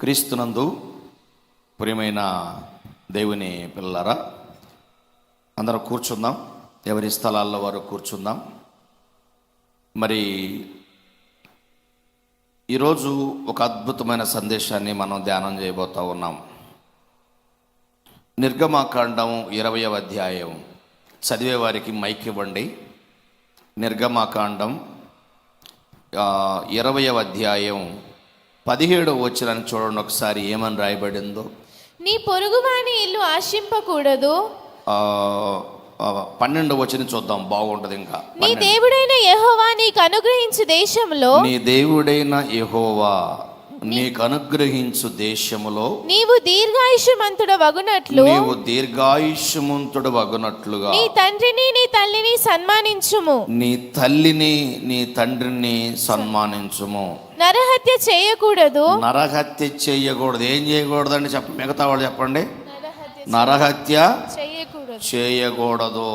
క్రీస్తునందు ప్రియమైన దేవుని పిల్లలారా, అందరూ కూర్చుందాం. ఎవరి స్థలాల్లో వారు కూర్చుందాం. మరి ఈరోజు ఒక అద్భుతమైన సందేశాన్ని మనం ధ్యానం చేయబోతూ ఉన్నాం. నిర్గమాకాండం 20వ అధ్యాయం చదివే వారికి మైక్ ఇవ్వండి. నిర్గమాకాండం 20వ అధ్యాయం 17వ వచనాన్ని చూడండి ఒకసారి. ఏమని రాయబడిందో, నీ పొరుగువాని ఇల్లు ఆశింపకూడదు. 12వ వచనం చూద్దాం, బాగుంటది. ఇంకా నీ దేవుడైన యెహోవా నీకు అనుగ్రహించు దేశంలో, నీ దేవుడైన యెహోవా నీకు అనుగ్రహించు దేశములో నీవు దీర్ఘాయుష్మంతుడు వగునట్లు, నీవు దీర్ఘాయుష్మంతుడు వగునట్లుగా నీ తండ్రిని నీ తల్లిని సన్మానించుము, నీ తల్లిని నీ తండ్రిని సన్మానించుము. నరహత్య చేయకూడదు. నరహత్య చేయకూడదు. ఏం చేయకూడదు అండి మిగతా వాళ్ళు చెప్పండి. నరహత్య చేయకూడదు.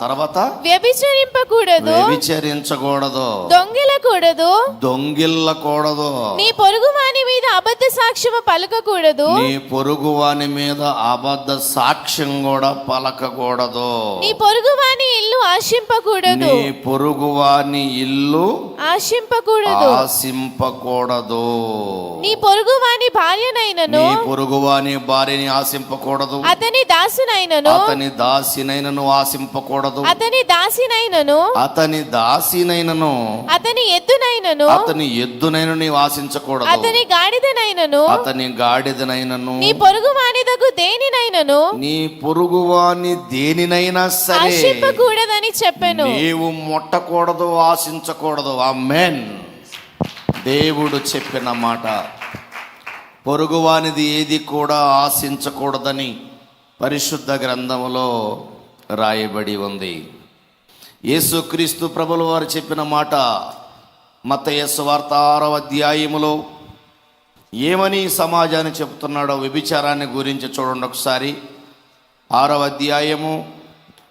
తర్వాత వ్యభిచరింపకూడదు. వ్యభిచరించకూడదు. దొంగిలకూడదు. దొంగిల్లకూడదు. నీ పొరుగువాని మీద అబద్ధ సాక్ష్యము పలకకూడదు. నీ పొరుగువాని మీద అబద్ధ సాక్ష్యం కూడా పలకకూడదు. నీ పొరుగువాని ఇల్లు ఆశింపకూడదు. నీ పొరుగువాని ఇల్లు ఆశింపకూడదు. ఆశింపకూడదు. నీ పొరుగువాని భార్యనైనను, నీ పొరుగువాని భార్యని ఆశింపకూడదు. అతని దాసునైనను, అతని దాసినైనను ఆశింపకూడదు. అతని దాసినైనను, అతని దాసినైనను, అతని ఎద్దునైనను, అతని ఎద్దునైనను నీవు ఆశించకూడదు. అతని గాడిదనైనను, అతని గాడిదనైనను, నీ పొరుగువానిదగు దేనినైనను, నీ పొరుగువాని దేనినైనా సరే ఆశింపకూడదని చెప్పెను. నీవు ముట్టకూడదు, ఆశించకూడదు. ఆమేన్. దేవుడు చెప్పిన మాట. పొరుగువానిది ఏది కూడా ఆశించకూడదని పరిశుద్ధ గ్రంథములో రాయబడి ఉంది. యేసుక్రీస్తు ప్రభుల వారు చెప్పిన మాట మత్తయి సువార్త 6వ అధ్యాయములో ఏమని సమాజాన్ని చెప్తున్నాడో వ్యభిచారాన్ని గురించి చూడండి ఒకసారి. 6వ అధ్యాయము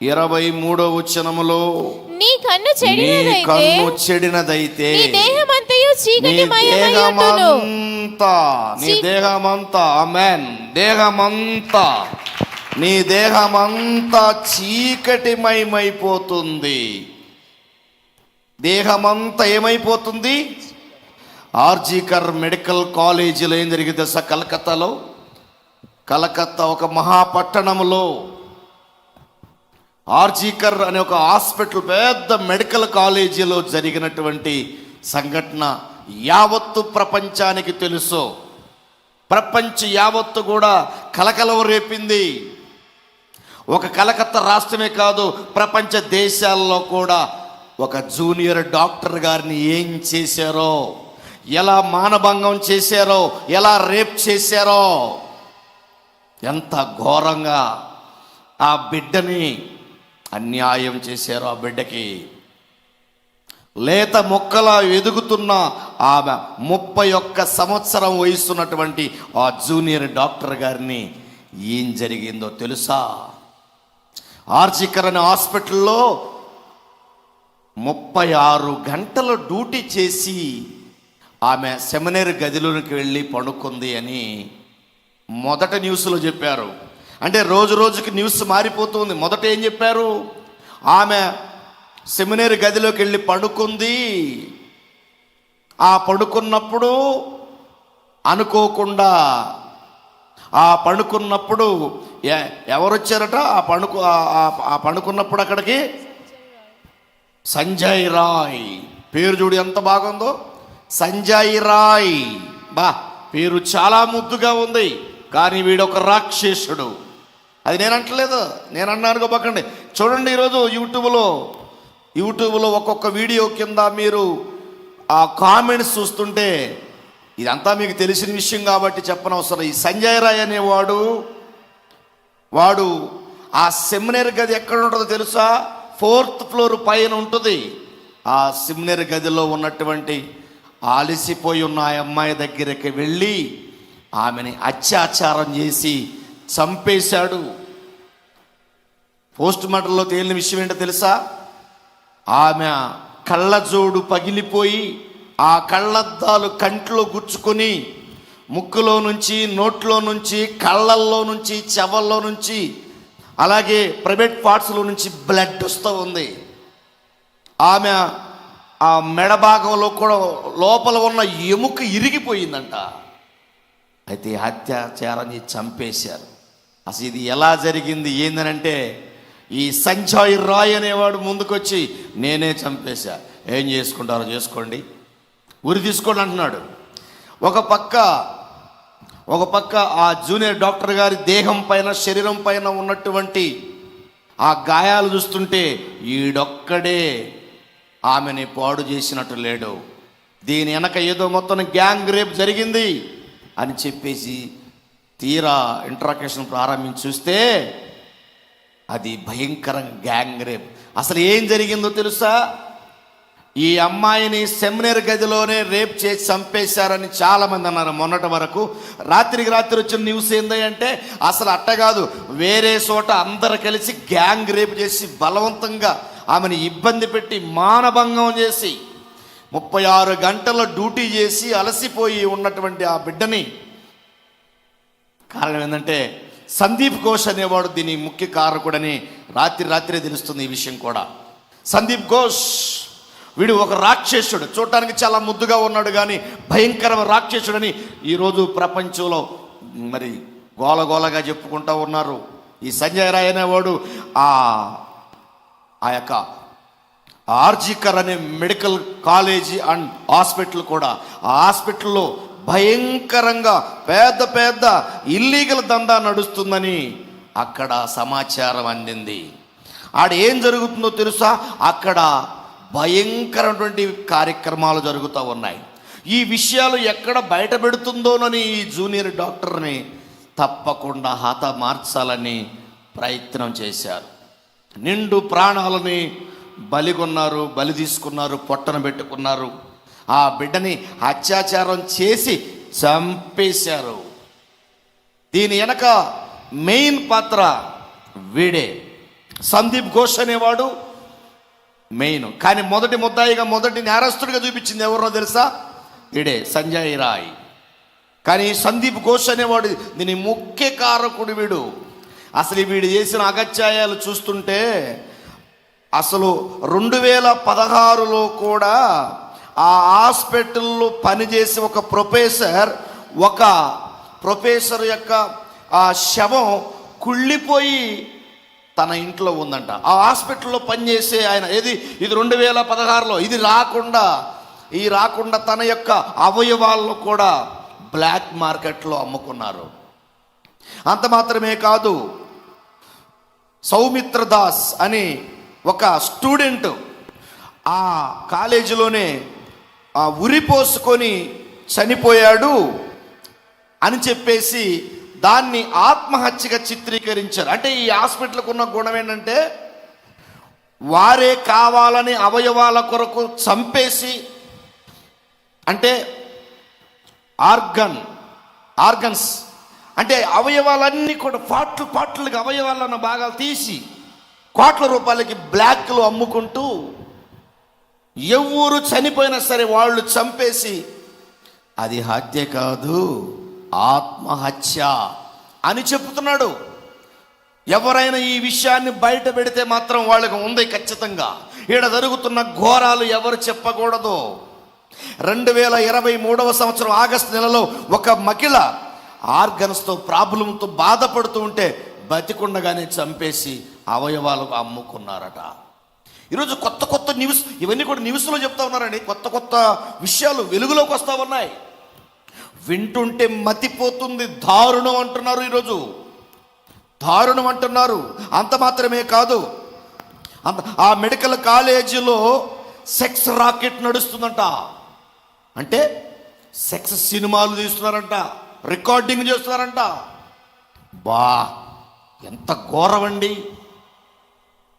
23వ వచనములో, నీ కన్ను చెడినదైతే నీ దేహమంతయు చీకటిమయమయ్యుండును. నీ దేహమంతా, ఆమేన్, దేహమంతా, నీ దేహమంతా చీకటిమయమైపోతుంది. దేహమంతా ఏమైపోతుంది? ఆర్జికర్ మెడికల్ కాలేజీలో ఏం జరిగింది తెలుసా? కలకత్తా ఒక మహాపట్టణంలో ఆర్జికర్ అనే ఒక హాస్పిటల్, పెద్ద మెడికల్ కాలేజీలో జరిగినటువంటి సంఘటన యావత్తు ప్రపంచానికి తెలుసు. ప్రపంచ యావత్తు కూడా కలకలం రేపింది. ఒక కలకత్తా రాష్ట్రమే కాదు, ప్రపంచ దేశాల్లో కూడా ఒక జూనియర్ డాక్టర్ గారిని ఏం చేశారో, ఎలా మానభంగం చేశారో, ఎలా రేప్ చేశారో, ఎంత ఘోరంగా ఆ బిడ్డని అన్యాయం చేశారో. ఆ బిడ్డకి లేత మొక్కలా ఎదుగుతున్న ఆమె 31 సంవత్సరం వయసున్నటువంటి ఆ జూనియర్ డాక్టర్ గారిని ఏం జరిగిందో తెలుసా? ఆర్జికర్ అనే హాస్పిటల్లో 36 గంటల డ్యూటీ చేసి ఆమె సెమినరీ గదిలోకి వెళ్ళి పడుకుంది అని మొదట న్యూస్లో చెప్పారు. అంటే రోజు రోజుకి న్యూస్ మారిపోతుంది. మొదట ఏం చెప్పారు? ఆమె సెమినరీ గదిలోకి వెళ్ళి పడుకుంది. ఆ పడుకున్నప్పుడు అనుకోకుండా ఎవరు వచ్చారట? ఆ పడుకున్నప్పుడు అక్కడికి సంజయ్ రాయ్. పేరు చూడు ఎంత బాగుందో, సంజయ్ రాయ్. పేరు చాలా ముద్దుగా ఉంది, కానీ వీడొక రాక్షసుడు. అది నేను అంటలేదు, నేను అన్నాను గొప్పకండి. చూడండి, ఈరోజు యూట్యూబ్లో ఒక్కొక్క వీడియో కింద మీరు ఆ కామెంట్స్ చూస్తుంటే ఇదంతా మీకు తెలిసిన విషయం కాబట్టి చెప్పనవసరం. ఈ సంజయ్ రాయ్ అనేవాడు ఆ సెమినరీ గది ఎక్కడ ఉంటుందో తెలుసా? 4th ఫ్లోర్ పైన ఉంటుంది. ఆ సెమినరీ గదిలో ఉన్నటువంటి ఆలసిపోయి ఉన్న ఆ అమ్మాయి దగ్గరికి వెళ్ళి ఆమెని అత్యాచారం చేసి చంపేశాడు. పోస్ట్ మార్టంలో తేలిన విషయం ఏంటో తెలుసా? ఆమె కళ్ళజోడు పగిలిపోయి ఆ కళ్ళద్దాలు కంట్లో గుచ్చుకొని ముక్కులో నుంచి, నోట్లో నుంచి, కళ్ళల్లో నుంచి, చెవుల్లో నుంచి, అలాగే ప్రైవేట్ పార్ట్స్లో నుంచి బ్లడ్ వస్తూ ఉంది. ఆమె ఆ మెడ భాగంలో కూడా లోపల ఉన్న ఎముక ఇరిగిపోయిందంట. అయితే అత్యాచారం చేసి చంపేశారు. అసలు ఇది ఎలా జరిగింది ఏందనంటే, ఈ సంజయ్ రాయ్ అనేవాడు ముందుకొచ్చి నేనే చంపేశా, ఏం చేసుకుంటారో చేసుకోండి, ఉరి తీసుకోండి అంటున్నాడు. ఒక పక్క ఆ జూనియర్ డాక్టర్ గారి దేహం పైన, శరీరం పైన ఉన్నటువంటి ఆ గాయాలు చూస్తుంటే ఈడొక్కడే ఆమెని పాడు చేసినట్టు లేడు, దీని వెనక ఏదో మొత్తం గ్యాంగ్ రేప్ జరిగింది అని చెప్పేసి తీరా ఇంట్రాకేషన్ ప్రారంభించి చూస్తే అది భయంకరంగా గ్యాంగ్ రేప్. అసలు ఏం జరిగిందో తెలుసా? ఈ అమ్మాయిని సెమినర్ గదిలోనే రేప్ చేసి చంపేశారని చాలామంది అన్నారు మొన్నటి వరకు. రాత్రికి రాత్రి వచ్చిన న్యూస్ ఏంది అంటే, అసలు అట్ట కాదు, వేరే చోట అందరు కలిసి గ్యాంగ్ రేప్ చేసి బలవంతంగా ఆమెను ఇబ్బంది పెట్టి మానభంగం చేసి 36 గంటల డ్యూటీ చేసి అలసిపోయి ఉన్నటువంటి ఆ బిడ్డని, కారణం ఏంటంటే సందీప్ ఘోష్ అనేవాడు దీని ముఖ్య కారకుడని రాత్రే తెలుస్తుంది ఈ విషయం కూడా. సందీప్ ఘోష్ వీడు ఒక రాక్షసుడు, చూడటానికి చాలా ముద్దుగా ఉన్నాడు కానీ భయంకరమైన రాక్షసుడని ఈరోజు ప్రపంచంలో మరి గోలగోలగా చెప్పుకుంటూ ఉన్నారు. ఈ సంజయ్ రాయ్ అనేవాడు ఆ యొక్క ఆర్జికర్ అనే మెడికల్ కాలేజీ అండ్ హాస్పిటల్ కూడా, ఆ హాస్పిటల్లో భయంకరంగా పెద్ద ఇల్లీగల్ దందా నడుస్తుందని అక్కడ సమాచారం అందింది. ఆడ ఏం జరుగుతుందో తెలుసా? అక్కడ భయంకరమైనటువంటి కార్యక్రమాలు జరుగుతూ ఉన్నాయి. ఈ విషయాలు ఎక్కడ బయట పెడుతుందోనని ఈ జూనియర్ డాక్టర్ని తప్పకుండా హతమార్చాలని ప్రయత్నం చేశారు. నిండు ప్రాణాలని బలిగొన్నారు, బలి తీసుకున్నారు, పొట్టన పెట్టుకున్నారు. ఆ బిడ్డని అత్యాచారం చేసి చంపేశారు. దీని వెనక మెయిన్ పాత్ర వీడే, సందీప్ ఘోష్ అనేవాడు మెయిన్. కానీ మొదటి ముద్దాయిగా, మొదటి నేరస్తుడిగా చూపించింది ఎవరో తెలుసా? వీడే, సంజయ్ రాయ్. కానీ సందీప్ ఘోష్ అనేవాడు దీని ముఖ్య కారకుడు వీడు. అసలు వీడు చేసిన అగత్యాయాలు చూస్తుంటే అసలు 2016లో కూడా ఆ హాస్పిటల్లో పనిచేసి ఒక ప్రొఫెసర్ యొక్క ఆ శవం కుళ్ళిపోయి తన ఇంట్లో ఉందంట. ఆ హాస్పిటల్లో పనిచేసే ఆయన ఇది 2016లో ఇది రాకుండా తన యొక్క అవయవాలను కూడా బ్లాక్ మార్కెట్లో అమ్ముకున్నారు. అంత మాత్రమే కాదు, సౌమిత్ర దాస్ అని ఒక స్టూడెంట్ ఆ కాలేజీలోనే ఉరి పోసుకొని చనిపోయాడు అని చెప్పేసి దాన్ని ఆత్మహత్యగా చిత్రీకరించారు. అంటే ఈ హాస్పిటల్కి ఉన్న గుణం ఏంటంటే, వారే కావాలని అవయవాల కొరకు చంపేసి, అంటే ఆర్గన్స్ అంటే అవయవాలన్నీ కూడా పార్ట్లుగా అవయవాలను భాగాలు తీసి కోట్ల రూపాయలకి బ్లాక్లో అమ్ముకుంటూ ఎవరు చనిపోయినా సరే వాళ్ళు చంపేసి, అది హత్య కాదు ఆత్మహత్య అని చెప్తున్నాడు. ఎవరైనా ఈ విషయాన్ని బయట పెడితే మాత్రం వాళ్ళకి ఉంది ఖచ్చితంగా. ఈడ జరుగుతున్న ఘోరాలు ఎవరు చెప్పకూడదు. 2023 సంవత్సరం ఆగస్టు నెలలో ఒక మహిళ ఆర్గన్స్తో ప్రాబ్లంతో బాధపడుతూ ఉంటే బతికుండగానే చంపేసి అవయవాలు అమ్ముకున్నారట. ఈరోజు కొత్త న్యూస్, ఇవన్నీ కూడా న్యూస్లో చెప్తా ఉన్నారండి. కొత్త విషయాలు వెలుగులోకి వస్తూ ఉన్నాయి. వింటుంటే మతిపోతుంది. దారుణం అంటున్నారు, ఈరోజు దారుణం అంటున్నారు. అంత మాత్రమే కాదు, ఆ మెడికల్ కాలేజీలో సెక్స్ రాకెట్ నడుస్తుందంట. అంటే సెక్స్ సినిమాలు తీస్తున్నారంట, రికార్డింగ్ చేస్తున్నారంట. ఎంత ఘోరమండి!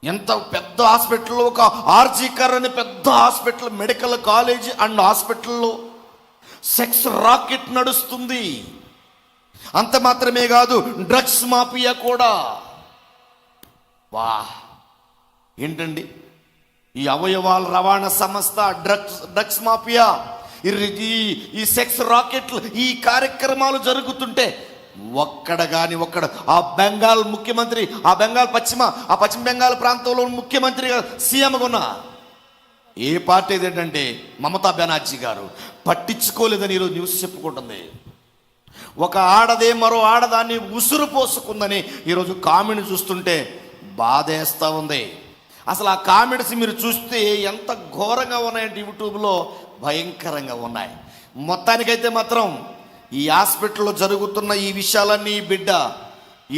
ఎంత పెద్ద హాస్పిటల్లో, ఒక ఆర్జికర్ అని పెద్ద హాస్పిటల్, మెడికల్ కాలేజ్ అండ్ హాస్పిటల్లో సెక్స్ రాకెట్ నడుస్తుంది. అంత మాత్రమే కాదు, డ్రగ్స్ మాఫియా కూడా. ఏంటండి ఈ అవయవాల రవాణా సంస్థ, డ్రగ్స్ మాఫియా ఈ సెక్స్ రాకెట్లు, ఈ కార్యక్రమాలు జరుగుతుంటే ఒక్కడ ఆ బెంగాల్ ముఖ్యమంత్రి, ఆ పశ్చిమ బెంగాల్ ప్రాంతంలో ముఖ్యమంత్రిగా సీఎంగా ఉన్న ఏ పార్టీ ఏంటంటే మమతా బెనర్జీ గారు పట్టించుకోలేదని ఈరోజు న్యూస్ చెప్పుకుంటుంది. ఒక ఆడదే మరో ఆడదాన్ని ఉసురు పోసుకుందని ఈరోజు కామెంట్ చూస్తుంటే బాధేస్తూ ఉంది. అసలు ఆ కామెంట్స్ మీరు చూస్తే ఎంత ఘోరంగా ఉన్నాయంటే యూట్యూబ్లో భయంకరంగా ఉన్నాయి. మొత్తానికైతే మాత్రం ఈ హాస్పిటల్లో జరుగుతున్న ఈ విషయాలన్నీ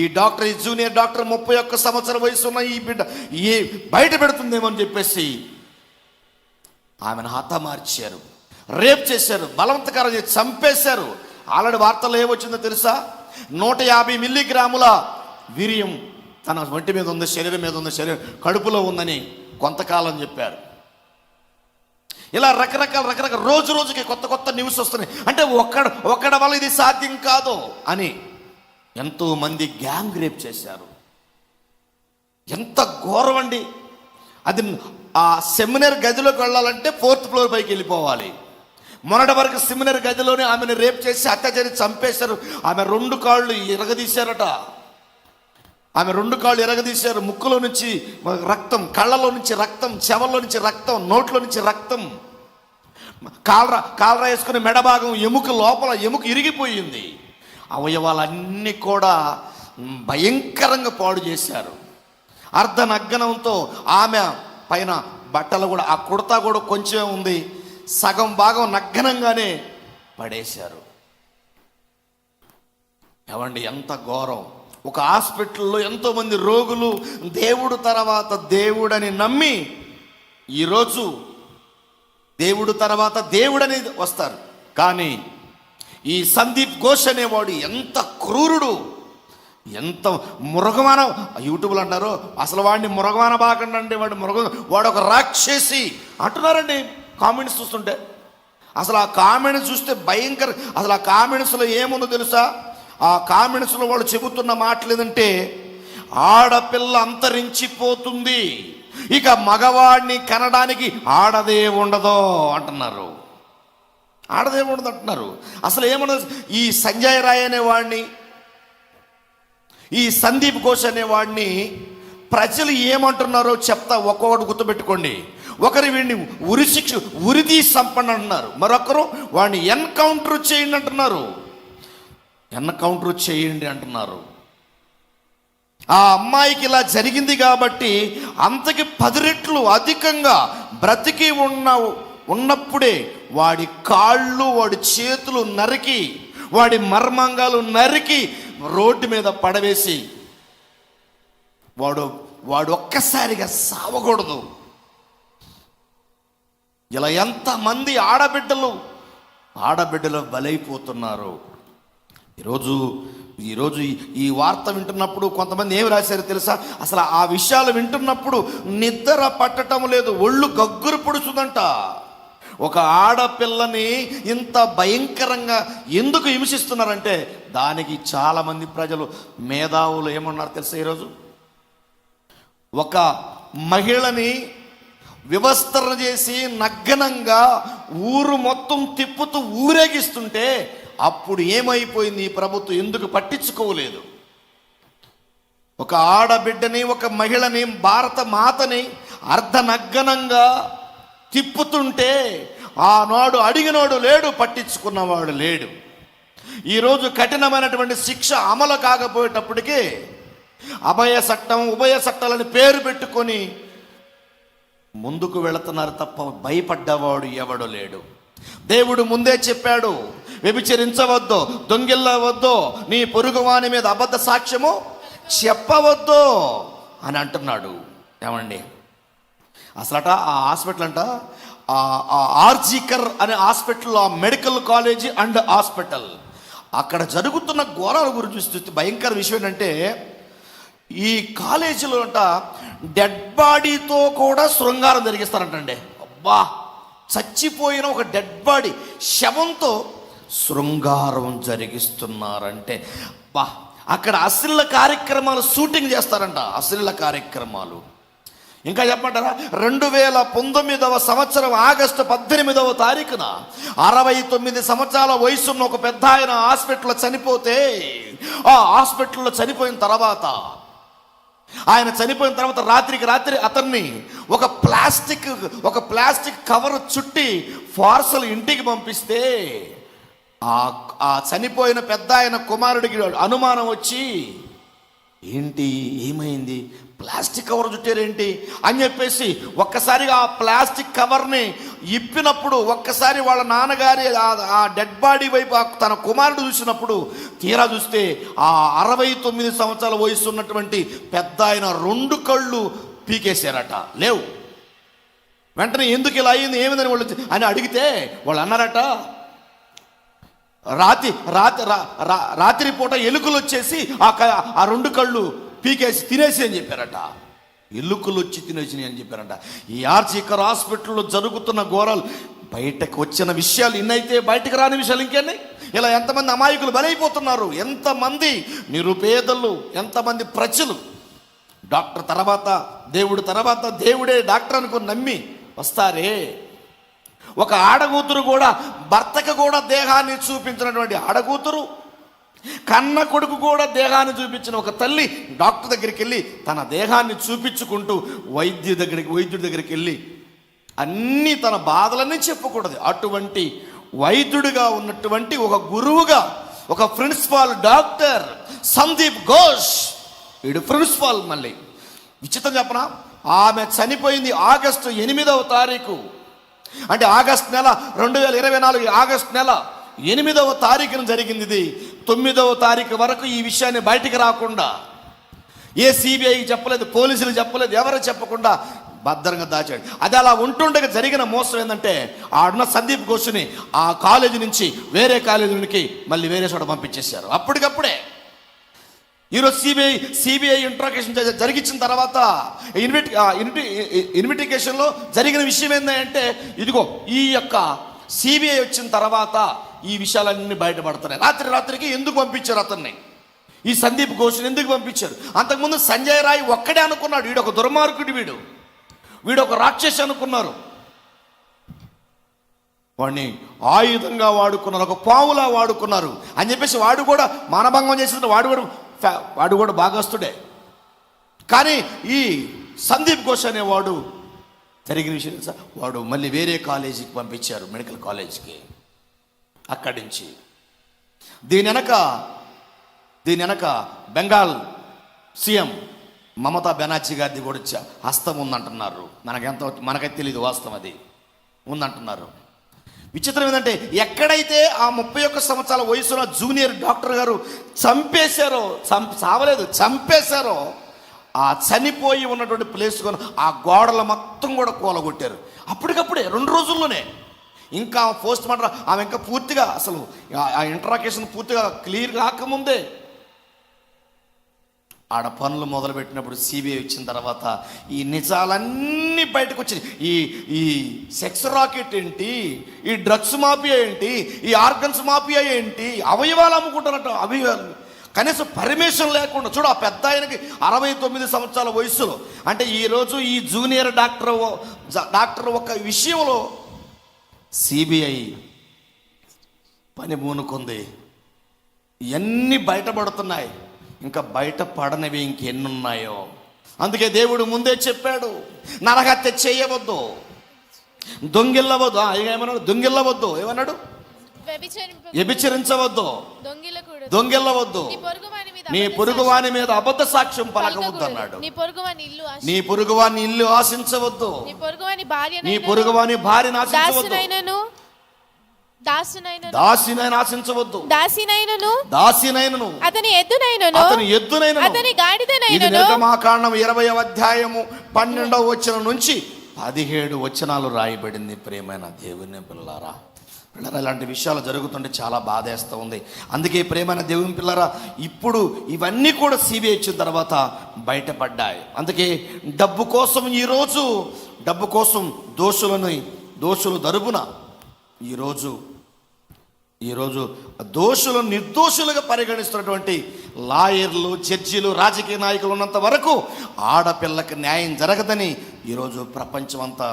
ఈ డాక్టర్, ఈ జూనియర్ డాక్టర్ 31 సంవత్సరాల వయసు ఉన్న ఈ బిడ్డ బయట పెడుతుందేమో అని చెప్పేసి ఆమెను హతమార్చారు, రేప్ చేశారు, బలవంతకరం చేసి చంపేశారు. ఆల్రెడీ వార్తల్లో ఏమొచ్చిందో తెలుసా? 150 మిల్లీగ్రాముల వీర్యం తన ఒంటి మీద ఉంది, శరీరం మీద ఉంది, కడుపులో ఉందని కొంతకాలం చెప్పారు. ఇలా రకరకాల రోజుకి కొత్త న్యూస్ వస్తున్నాయి. అంటే ఒక్కడ వల్ల ఇది సాధ్యం కాదు అని ఎంతోమంది గ్యాంగ్ రేప్ చేశారు. ఎంత ఘోరం అండి అది! ఆ సెమినార్ గదిలోకి వెళ్ళాలంటే 4th ఫ్లోర్ పైకి వెళ్ళిపోవాలి. మొన్నటి వరకు సెమినార్ గదిలోనే ఆమెను రేప్ చేసి అత్యాచారి చంపేశారు. ఆమె 2 కాళ్ళు ఎరగదీశారట. ముక్కులో నుంచి రక్తం, కళ్ళలో నుంచి రక్తం, చెవుల్లో నుంచి రక్తం, నోట్లో నుంచి రక్తం. కాలరా వేసుకుని మెడభాగం లోపల ఎముక ఇరిగిపోయింది. అవయవాలన్నీ కూడా భయంకరంగా పాడు చేశారు. అర్ధనగ్నంతో ఆమె పైన బట్టలు కూడా, ఆ కుర్తా కూడా కొంచెం ఉంది, సగం భాగం నగ్నంగానే పడేశారు. ఏమండి ఎంత ఘోరం! ఒక హాస్పిటల్లో ఎంతోమంది రోగులు దేవుడు తర్వాత దేవుడని నమ్మి ఈరోజు దేవుడు తర్వాత దేవుడని వస్తారు. కానీ ఈ సందీప్ ఘోష్ అనేవాడు ఎంత క్రూరుడు, ఎంత మృగమాన! యూట్యూబ్లో అంటారు అసలు వాడిని మృగమాన బాకండి, వాడు ఒక రాక్షసి అంటున్నారండి కామెంట్స్ చూస్తుంటే. అసలు ఆ కామెంట్స్ చూస్తే భయంకర. అసలు ఆ కామెంట్స్లో ఏముందో తెలుసా? ఆ కామెంట్స్లో వాళ్ళు చెబుతున్న మాటలు ఏదంటే, ఆడపిల్ల అంతరించిపోతుంది, ఇక మగవాడిని కనడానికి ఆడదే ఉండదు అంటున్నారు. అసలు ఏమన్నది? ఈ సంజయ్ రాయ్ అనేవాడిని, ఈ సందీప్ ఘోష్ అనేవాడిని ప్రజలు ఏమంటున్నారో చెప్తా, ఒక్కొక్కటి గుర్తుపెట్టుకోండి. ఒకరు వీడిని ఉరితీ సంపండి అంటున్నారు, మరొకరు వాడిని ఎన్కౌంటర్ చేయండి అంటున్నారు. ఆ అమ్మాయికి ఇలా జరిగింది కాబట్టి అంతకి 10 రెట్లు అధికంగా బ్రతికి ఉన్నప్పుడే వాడి కాళ్ళు, వాడి చేతులు నరికి, వాడి మర్మాంగాలు నరికి రోడ్డు మీద పడవేసి వాడు ఒక్కసారిగా సావకూడదు. ఇలా ఎంతమంది ఆడబిడ్డలు బలైపోతున్నారు. ఈరోజు ఈ వార్త వింటున్నప్పుడు కొంతమంది ఏమి రాశారు తెలుసా? అసలు ఆ విషయాలు వింటున్నప్పుడు నిద్ర పట్టడం లేదు, ఒళ్ళు గగ్గురు పొడుచుదంట. ఒక ఆడపిల్లని ఇంత భయంకరంగా ఎందుకు హింసిస్తున్నారంటే దానికి చాలామంది ప్రజలు, మేధావులు ఏమన్నారు తెలుసా? ఈరోజు ఒక మహిళని వివస్త్రణ చేసి నగ్నంగా ఊరు మొత్తం తిప్పుతూ ఊరేగిస్తుంటే అప్పుడు ఏమైపోయింది? ఈ ప్రభుత్వం ఎందుకు పట్టించుకోలేదు? ఒక ఆడబిడ్డని, ఒక మహిళని, భారత మాతని అర్ధనగ్నంగా తిప్పుతుంటే ఆనాడు అడిగినోడు లేడు, పట్టించుకున్నవాడు లేడు. ఈరోజు కఠినమైనటువంటి శిక్ష అమలు కాకపోయేటప్పటికీ అభయ చట్టం, ఉభయ చట్టాలని పేరు పెట్టుకొని ముందుకు వెళుతున్నారు తప్ప భయపడ్డవాడు ఎవడు లేడు. దేవుడు ముందే చెప్పాడు, వ్యభిచరించవద్దు, దొంగిల్లవద్దు, నీ పొరుగువాని మీద అబద్ధ సాక్ష్యము చెప్పవద్దు అని అంటున్నాడు. ఏమండి అసలట ఆ హాస్పిటల్ అంట, ఆర్జీకర్ అనే హాస్పిటల్, ఆ మెడికల్ కాలేజీ అండ్ హాస్పిటల్, అక్కడ జరుగుతున్న ఘోరాల గురించి చూస్తే భయంకర విషయం ఏంటంటే, ఈ కాలేజీలో అంట డెడ్ బాడీతో కూడా శృంగారం జరిగిస్తారంటండి. అబ్బా, చచ్చిపోయిన ఒక డెడ్ బాడీ శవంతో శృంగారం జరిగిస్తున్నారంటే అక్కడ అశ్లీల కార్యక్రమాలు షూటింగ్ చేస్తారంట. అశ్లీల కార్యక్రమాలు ఇంకా చెప్పమంటారా, 2019 సంవత్సరం ఆగస్టు 18వ తారీఖున 69 సంవత్సరాల వయసున్న ఒక పెద్ద ఆయన హాస్పిటల్లో చనిపోతే, ఆ హాస్పిటల్లో చనిపోయిన తర్వాత రాత్రికి రాత్రి అతన్ని ఒక ప్లాస్టిక్ కవర్ చుట్టి పార్సల్ ఇంటికి పంపిస్తే, ఆ చనిపోయిన పెద్ద ఆయన కుమారుడికి అనుమానం వచ్చి, ఏంటి ఏమైంది, ప్లాస్టిక్ కవర్ చుట్టారేంటి అని చెప్పేసి ఒక్కసారిగా ఆ ప్లాస్టిక్ కవర్ని ఇప్పినప్పుడు ఒక్కసారి వాళ్ళ నాన్నగారి ఆ డెడ్ బాడీ వైపు తన కుమారుడు చూసినప్పుడు తీరా చూస్తే ఆ 69 సంవత్సరాల వయసు ఉన్నటువంటి పెద్ద ఆయన 2 కళ్ళు పీకేశారట, లేవు. వెంటనే ఎందుకు ఇలా అయింది, ఏమిందని వాళ్ళు అని అడిగితే వాళ్ళు అన్నారట, రాత్రి పూట ఎలుకలు వచ్చేసి ఆ 2 కళ్ళు పీకేసి తినేసి అని చెప్పారట. ఎలుకలు వచ్చి తినేసి అని చెప్పారట. ఈ ఆర్జికర్ హాస్పిటల్లో జరుగుతున్న ఘోరాలు, బయటకు వచ్చిన విషయాలు ఇన్నైతే బయటకు రాని విషయాలు ఇంకెన్ని. ఇలా ఎంతమంది అమాయకులు బలైపోతున్నారు, ఎంతమంది నిరుపేదలు, ఎంతమంది ప్రజలు డాక్టర్ తర్వాత దేవుడే డాక్టర్ అనుకుని నమ్మి వస్తారే. ఒక ఆడకూతురు కూడా భర్తకు కూడా దేహాన్ని చూపించినటువంటి ఆడకూతురు, కన్న కొడుకు కూడా దేహాన్ని చూపించిన ఒక తల్లి డాక్టర్ దగ్గరికి వెళ్ళి తన దేహాన్ని చూపించుకుంటూ వైద్యుడి దగ్గరికి వెళ్ళి అన్నీ తన బాధలన్నీ చెప్పకూడదు. అటువంటి వైద్యుడిగా ఉన్నటువంటి ఒక గురువుగా, ఒక ప్రిన్సిపాల్ డాక్టర్ సందీప్ ఘోష్, వీడు ప్రిన్సిపాల్. మళ్ళీ విచిత్రం చెప్పనా, ఆమె చనిపోయింది ఆగస్టు 8వ తారీఖు, అంటే ఆగస్టు నెల 2024 ఆగస్టు నెల 8వ తారీఖున జరిగింది. ఇది 9వ తారీఖు వరకు ఈ విషయాన్ని బయటికి రాకుండా, ఏ సిబిఐకి చెప్పలేదు, పోలీసులు చెప్పలేదు, ఎవరు చెప్పకుండా భద్రంగా దాచాడు. అది అలా ఉంటుండగా జరిగిన మోసం ఏంటంటే, ఆడున్న సందీప్ ఘోష్ని ఆ కాలేజీ నుంచి వేరే కాలేజీకి మళ్ళీ వేరే చోట పంపించేశారు అప్పటికప్పుడే. ఈరోజు సిబిఐ ఇంట్రాగేషన్ జరిగించిన తర్వాత ఇన్వెస్టిగేషన్లో జరిగిన విషయం ఏంటంటే, ఇదిగో ఈ యొక్క సిబిఐ వచ్చిన తర్వాత ఈ విషయాలన్నీ బయటపడుతున్నాయి. రాత్రికి ఎందుకు పంపించారు అతన్ని, ఈ సందీప్ ఘోష్ని ఎందుకు పంపించారు? అంతకుముందు సంజయ్ రాయ్ ఒక్కడే అనుకున్నాడు, వీడు ఒక దుర్మార్గుడు, వీడు ఒక రాక్షసి అనుకున్నారు. వాడిని ఆయుధంగా వాడుకున్నారు, ఒక పావులా వాడుకున్నారు అని చెప్పేసి వాడు కూడా మానభంగం చేసిన వాడు కూడా భాగస్తుడే. కానీ ఈ సందీప్ ఘోష్ అనేవాడు జరిగిన విషయం తెలుసా, వాడు మళ్ళీ వేరే కాలేజీకి పంపించారు, మెడికల్ కాలేజీకి. అక్కడి నుంచి దీని వెనక బెంగాల్ సీఎం మమతా బెనర్జీ గారిది కూడా హస్తం ఉందంటున్నారు. మనకైతే తెలియదు వాస్తవం, అది ఉందంటున్నారు. విచిత్రం ఏంటంటే, ఎక్కడైతే ఆ 31 సంవత్సరాల వయసులో జూనియర్ డాక్టర్ గారు చంపేశారో ఆ చనిపోయి ఉన్నటువంటి ప్లేస్ కొని ఆ గోడల మొత్తం కూడా కూలగొట్టారు అప్పటికప్పుడే 2 రోజుల్లోనే. ఇంకా పోస్ట్ మార్టం ఆమె ఇంకా పూర్తిగా అసలు ఆ ఇంట్రాగేషన్ పూర్తిగా క్లియర్ కాకముందే ఆడ పనులు మొదలుపెట్టినప్పుడు సిబిఐ వచ్చిన తర్వాత ఈ నిజాలన్నీ బయటకు వచ్చినాయి. ఈ సెక్స్ రాకెట్ ఏంటి, ఈ డ్రగ్స్ మాఫియా ఏంటి, ఈ ఆర్గన్స్ మాఫియా ఏంటి, అవయవాలు అమ్ముకుంటారట. అవయవాలు కనీసం పర్మిషన్ లేకుండా. చూడు, ఆ పెద్ద ఆయనకి 69 సంవత్సరాల వయసులో, అంటే ఈరోజు ఈ జూనియర్ డాక్టర్ ఒక విషయంలో సిబిఐ పని పూనుకుంది. ఇవన్నీ బయటపడుతున్నాయి, ఇంకా బయటపడనివి ఇంకెన్నున్నాయో. అందుకే దేవుడు ముందే చెప్పాడు, నరహత్య చేయవద్దు, దొంగిల్లవద్దు. ఏమన్నాడు? దొంగిల్లవద్దు. ఏమన్నాడు? వ్యభిచరించవద్దు, దొంగిల్లవద్దు, నీ పొరుగువాని మీద అబద్ధ సాక్ష్యం పలకవద్దు అన్నాడు. నీ పొరుగువాని ఇల్లు ఆశించవద్దు, నీ పొరుగువాని భార్యను ఆశించవద్దు, దాసినైన ఆశించవద్దు, దాసినైనను అతని ఎద్దునైనను అతని గాడిదనైనను. ఇది నిర్గమాకాండం 20వ అధ్యాయము 12వ వచనం నుంచి 17 వచనాలు రాయబడింది. ప్రియమైన దేవుని పిల్లలారా, ఇలాంటి విషయాలు జరుగుతుంటే చాలా బాధేస్తూ ఉంది. అందుకే ప్రియమైన దేవుని పిల్లరా, ఇప్పుడు ఇవన్నీ కూడా సిబిఐ ఇచ్చిన తర్వాత బయటపడ్డాయి. అందుకే డబ్బు కోసం దోషులు దరుపున ఈరోజు ఈరోజు దోషులు నిర్దోషులుగా పరిగణిస్తున్నటువంటి లాయర్లు, జడ్జీలు, రాజకీయ నాయకులు ఉన్నంత వరకు ఆడపిల్లకి న్యాయం జరగదని ఈరోజు ప్రపంచం అంతా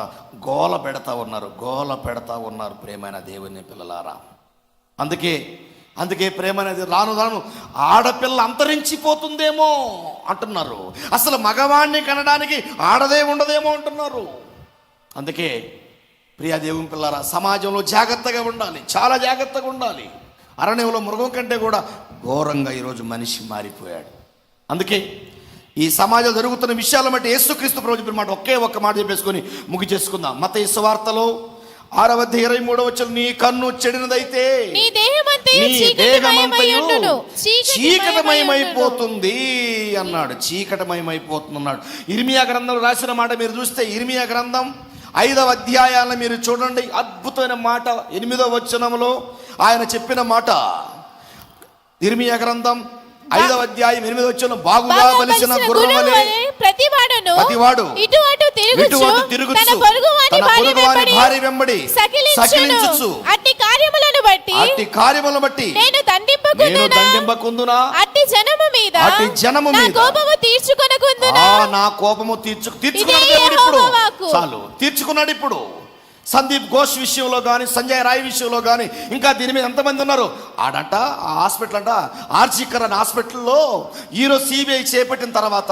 గోల పెడతా ఉన్నారు ప్రేమైన దేవుని పిల్లలారా. అందుకే ప్రేమనేది రాను రాను ఆడపిల్ల అంతరించిపోతుందేమో అంటున్నారు. అసలు మగవాణ్ణి కనడానికి ఆడదే ఉండదేమో అంటున్నారు. అందుకే ప్రియా దేవుని పిల్లరా, సమాజంలో జాగ్రత్తగా ఉండాలి, చాలా జాగ్రత్తగా ఉండాలి. అరణ్యంలో మృగం కంటే కూడా ఘోరంగా ఈరోజు మనిషి మారిపోయాడు. అందుకే ఈ సమాజంలో జరుగుతున్న విషయాల బట్టి యేసుక్రీస్తు ప్రభువు చెప్పిన మాట ఒక్క మాట చెప్పేసుకొని ముగిచేసుకుందాం. మత్తయి సువార్తలో 6:23 నీ కన్ను చెడినదైతే నీ దేహమంతయు చీకటమయమైపోతుంది అన్నాడు. చీకటమయమైపోతుంది అన్నాడు. ఇర్మియా గ్రంథంలో రాసిన మాట మీరు చూస్తే, ఇర్మియా గ్రంథం 5వ అధ్యాయాలను మీరు చూడండి. అద్భుతమైన మాట 8వ వచనంలో ఆయన చెప్పిన మాట. ఇర్మియా గ్రంథం 5వ అధ్యాయం 8వ వచనం, బాగుగా బలిసిన గుర్రమలే ప్రతివాడు ఇటు అటు తిరుగుచు తన పొరుగువాని భార్య వెంబడి సకిలించుచు అట్టి కార్యములను బట్టి నేను దండింపకుందునా అట్టి జనము మీద నా కోపము తీర్చుకున్నాడు దేవుడు. ఇప్పుడు చాలు, తీర్చుకున్నాడు. ఇప్పుడు సందీప్ ఘోష్ విషయంలో కానీ, సంజయ్ రాయ్ విషయంలో కానీ, ఇంకా దీని మీద ఎంతమంది ఉన్నారు. ఆడంట ఆ హాస్పిటల్ అంట, ఆర్జికర్ అనే హాస్పిటల్లో ఈరోజు సిబిఐ చేపట్టిన తర్వాత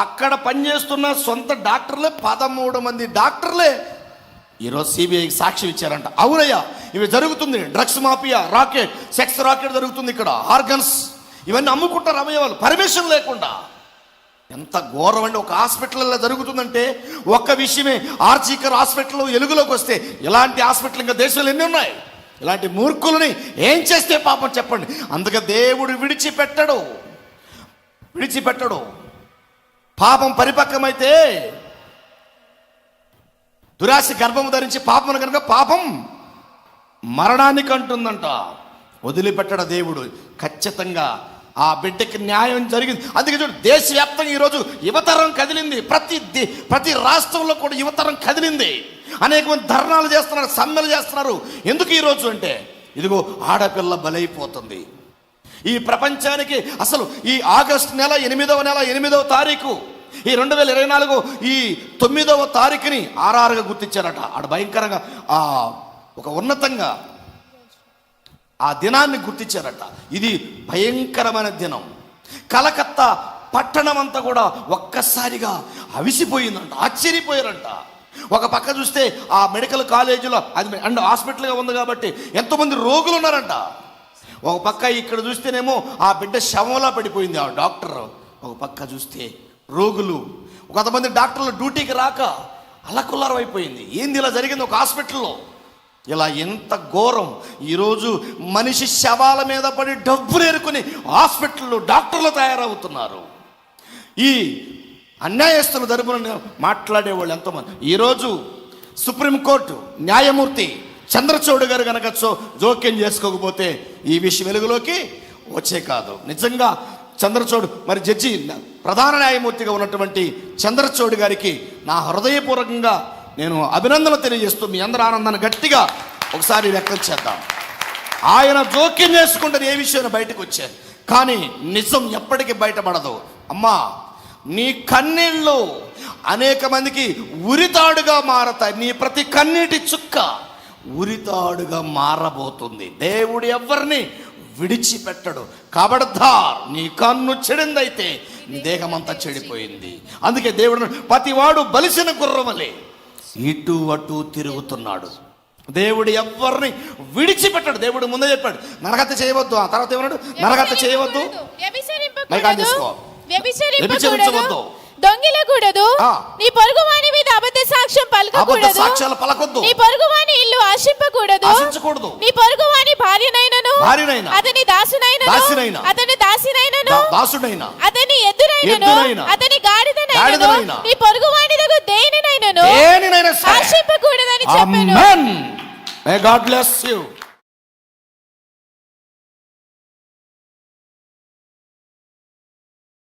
అక్కడ పనిచేస్తున్న సొంత డాక్టర్లే 13 మంది డాక్టర్లే ఈరోజు సిబిఐకి సాక్ష్యం ఇచ్చారంట. అవునయ్యా, ఇవి జరుగుతుంది. Drugs mafia, rocket, sex racket జరుగుతుంది ఇక్కడ. ఆర్గన్స్ ఇవన్నీ అమ్ముకుంటారు అవయవాలు పర్మిషన్ లేకుండా. ఎంత ఘోరం అండి. ఒక హాస్పిటల్లో జరుగుతుందంటే ఒక్క విషయమే, ఆర్జికర్ హాస్పిటల్ ఎలుగులోకి వస్తే ఇలాంటి హాస్పిటల్ ఇంకా దేశంలో ఎన్ని ఉన్నాయి. ఇలాంటి మూర్ఖులని ఏం చేస్తే పాపం చెప్పండి. అందుకే దేవుడు విడిచిపెట్టడు. పాపం పరిపక్వమైతే, దురాశ గర్భము ధరించి పాపం కనుక పాపం మరణానికి అంటుందంట. వదిలిపెట్టడ దేవుడు. ఖచ్చితంగా ఆ బిడ్డకి న్యాయం జరిగింది. అందుకే చూడు, దేశవ్యాప్తంగా ఈరోజు యువతరం కదిలింది. ప్రతి రాష్ట్రంలో కూడా యువతరం కదిలింది. అనేక మంది ధర్నాలు చేస్తున్నారు, సమ్మెలు చేస్తున్నారు. ఎందుకు ఈరోజు అంటే, ఇదిగో ఆడపిల్ల బలైపోతుంది. ఈ ప్రపంచానికి అసలు ఈ ఆగస్టు నెల 8వ తారీఖు ఈ 2024 ఈ 9వ తారీఖుని ఆర్ఆర్గా గుర్తించారట. ఆడ భయంకరంగా ఒక ఉన్నతంగా ఆ దినాన్ని గుర్తించారట. ఇది భయంకరమైన దినం. కలకత్తా పట్టణం అంతా కూడా ఒక్కసారిగా అవిసిపోయిందంట, ఆశ్చర్యపోయారంట. ఒక పక్క చూస్తే ఆ మెడికల్ కాలేజీలో అది అండ్ హాస్పిటల్గా ఉంది కాబట్టి ఎంతోమంది రోగులు ఉన్నారంట. ఒక పక్క ఇక్కడ చూస్తేనేమో ఆ బిడ్డ శవంలా పడిపోయింది ఆ డాక్టర్. ఒక పక్క చూస్తే రోగులు, కొంతమంది డాక్టర్లు డ్యూటీకి రాక అల్లకుల్లారం అయిపోయింది. ఏంది ఇలా జరిగింది ఒక హాస్పిటల్లో? ఇలా ఎంత ఘోరం. ఈరోజు మనిషి శవాల మీద పడి డబ్బులు ఏరుకుని హాస్పిటల్లో డాక్టర్లు తయారవుతున్నారు. ఈ అన్యాయస్తుల తరపున మాట్లాడేవాళ్ళు ఎంతోమంది. ఈరోజు సుప్రీంకోర్టు న్యాయమూర్తి చంద్రచూడ్ గారు కనుక జోక్యం చేసుకోకపోతే ఈ విషయం వెలుగులోకి వచ్చే కాదు. నిజంగా చంద్రచూడ్ మరి జడ్జి ప్రధాన న్యాయమూర్తిగా ఉన్నటువంటి చంద్రచూడ్ గారికి నా హృదయపూర్వకంగా నేను అభినందనలు తెలియజేస్తూ మీ అందరి ఆనందాన్ని గట్టిగా ఒకసారి వ్యక్తం చేద్దాం. ఆయన జోక్యం చేసుకుంటే ఏ విషయాన్ని బయటకు వచ్చారు, కానీ నిజం ఎప్పటికీ బయటపడదు. అమ్మా, నీ కన్నీళ్ళు అనేక మందికి ఉరితాడుగా మారతాయి. నీ ప్రతి కన్నీటి చుక్క ఉరితాడుగా మారబోతుంది. దేవుడు ఎవరిని విడిచిపెట్టడు. కాబడద్దార్, నీ కన్ను చెడిందైతే నీ దేహం అంతా చెడిపోయింది. అందుకే దేవుడు ప్రతివాడు బలిసిన గుర్రమలే ఇటు అటు తిరుగుతున్నాడు. దేవుడు ఎవరిని విడిచిపెట్టాడు. దేవుడు ముందే చెప్పాడు నరహత్య చేయవద్దు. ఆ తర్వాత ఏమన్నాడు? నరహత్య చేయవద్దు, వ్యభిచరించవద్దు, దొంగిలకూడదు, నీ పొరుగువాని మీద అబద్ధ సాక్ష్యం పలకకూడదు, నీ పొరుగువాని ఇల్లు ఆశింపకూడదు, నీ పొరుగువాని భార్యనైనను అతని దాసునైనను అతని దాసినైనను అతని ఎద్దునైనను అతని గాడిదనైనను నీ పొరుగువానిదగు దేనినైనను ఆశింపకూడదని చెప్పెను. May God bless you.